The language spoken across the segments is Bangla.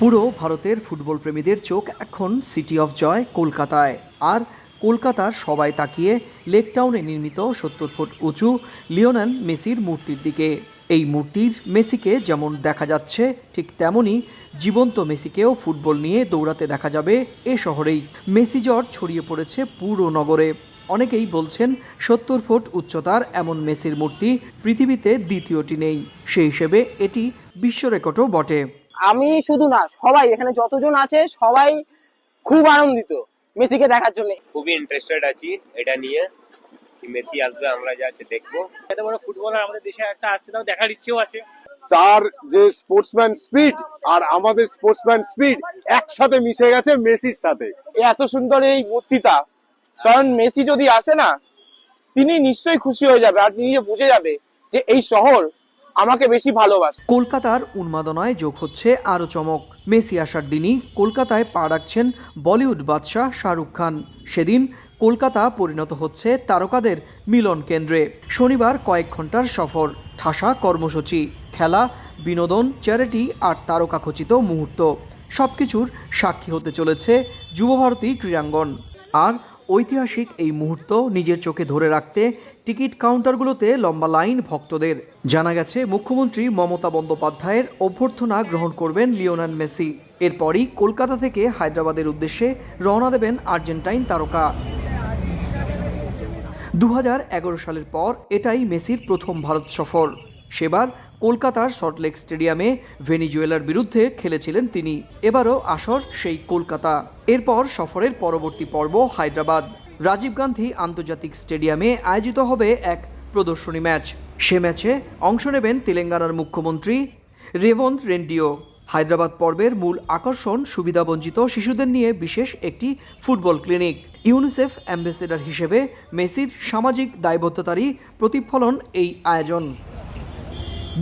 পুরো ভারতের ফুটবল প্রেমীদের চোখ এখন সিটি অফ জয় কলকাতায়। আর কলকাতার সবাই তাকিয়ে লেক টাউনে নির্মিত ৭০ ফুট উঁচু লিওনেল মেসির মূর্তির দিকে। এই মূর্তির মেসিকে যেমন দেখা যাচ্ছে, ঠিক তেমনই জীবন্ত মেসিকেও ফুটবল নিয়ে দৌড়াতে দেখা যাবে এ শহরেই। মেসি জ্বর ছড়িয়ে পড়েছে পুরো নগরে। অনেকেই বলছেন ৭০ ফুট উচ্চতার এমন মেসির মূর্তি পৃথিবীতে দ্বিতীয়টি নেই। সেই হিসেবে এটি বিশ্ব রেকর্ডও বটে। আমি শুধু না, সবাই এখানে যতজন আছে সবাই খুব আনন্দিত মেসিকে দেখার জন্য। খুবই ইন্টারেস্টেড আছি এটা নিয়ে, কি মেসি আসবে, আমরা যা আছে দেখবো। এত বড় ফুটবলার আমাদের দেশে একটা আছে, তাও দেখার ইচ্ছেও আছে। তার যে স্পোর্টসম্যান স্পিড আর আমাদের স্পোর্টসম্যান স্পিড একসাথে মিশে গেছে মেসির সাথে। এত সুন্দর এই মূর্তিটা, স্বয়ং মেসি যদি আসে না, তিনি নিশ্চয়ই খুশি হয়ে যাবে আর তিনি বুঝে যাবে যে এই শহর আমাকে বেশি ভালোবাসে। কলকাতার উন্মাদনায় যোগ হচ্ছে আরও চমক। মেসি আসার দিনই কলকাতায় পা রাখছেন বলিউড বাদশাহ শাহরুখ খান। সেদিন কলকাতা পরিণত হচ্ছে তারকাদের মিলন কেন্দ্রে। শনিবার কয়েক ঘন্টার সফর, ঠাসা কর্মসূচি, খেলা, বিনোদন, চ্যারিটি আর তারকাখচিত মুহূর্ত, সবকিছুর সাক্ষী হতে চলেছে যুবভারতী ক্রীড়াঙ্গন। আর ঐতিহাসিক এই মুহূর্ত নিজের চোখে ধরে রাখতে টিকিট কাউন্টারগুলোতে লম্বা লাইন ভক্তদের। জানা গেছে মুখ্যমন্ত্রী মমতা বন্দ্যোপাধ্যায়ের অভ্যর্থনা গ্রহণ করবেন লিওনেল মেসি। এরপরই কলকাতা থেকে হায়দ্রাবাদের উদ্দেশ্যে রওনা দেবেন আর্জেন্টাইন তারকা। ২০১১ সালের পর এটাই মেসির প্রথম ভারত সফর। সেবার কলকাতার সল্টলেক স্টেডিয়ামে ভেনিজুয়েলার বিরুদ্ধে খেলেছিলেন তিনি। এবারও আসর সেই কলকাতা। এরপর সফরের পরবর্তী পর্ব হায়দ্রাবাদ। রাজীব গান্ধী আন্তর্জাতিক স্টেডিয়ামে আয়োজিত হবে এক প্রদর্শনী ম্যাচ। সে ম্যাচে অংশ নেবেন তেলেঙ্গানার মুখ্যমন্ত্রী রেবন্ত রেড্ডিও। হায়দ্রাবাদ পর্বের মূল আকর্ষণ সুবিধাবঞ্চিত শিশুদের নিয়ে বিশেষ একটি ফুটবল ক্লিনিক। ইউনিসেফ অ্যাম্বাসেডর হিসেবে মেসির সামাজিক দায়বদ্ধতারই প্রতিফলন এই আয়োজন।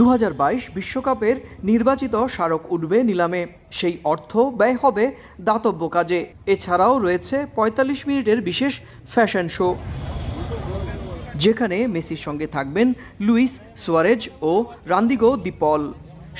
২০২২ বিশ্বকাপের নির্বাচিত স্মারক উঠবে নিলামে। সেই অর্থ ব্যয় হবে দাতব্য কাজে। এছাড়াও রয়েছে ৪৫ মিনিটের বিশেষ ফ্যাশন শো, যেখানে মেসির সঙ্গে থাকবেন লুইস সুয়ারেজ ও রান্দিগো দি পল।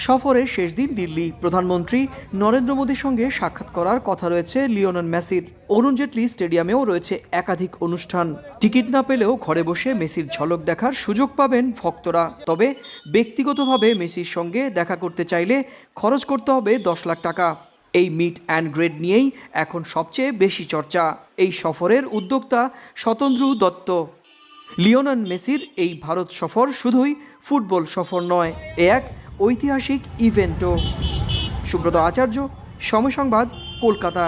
সফরের শেষ দিন দিল্লি। প্রধানমন্ত্রী নরেন্দ্র মোদীর সঙ্গে সাক্ষাৎ করার কথা রয়েছে লিওনেল মেসির। অরুণ জেটলি স্টেডিয়ামেও রয়েছে একাধিক অনুষ্ঠান। টিকিট না পেলেও ঘরে বসে মেসির ঝলক দেখার সুযোগ পাবেন ভক্তরা। তবে ব্যক্তিগতভাবে মেসির সঙ্গে দেখা করতে চাইলে খরচ করতে হবে ১০ লাখ টাকা। এই মিট অ্যান্ড গ্রেড নিয়েই এখন সবচেয়ে বেশি চর্চা। এই সফরের উদ্যোক্তা শতদ্রু দত্ত। লিওনেল মেসির এই ভারত সফর শুধুই ফুটবল সফর নয়, এক ঐতিহাসিক ইভেন্টও। সুব্রত আচার্য, সময় সংবাদ, কলকাতা।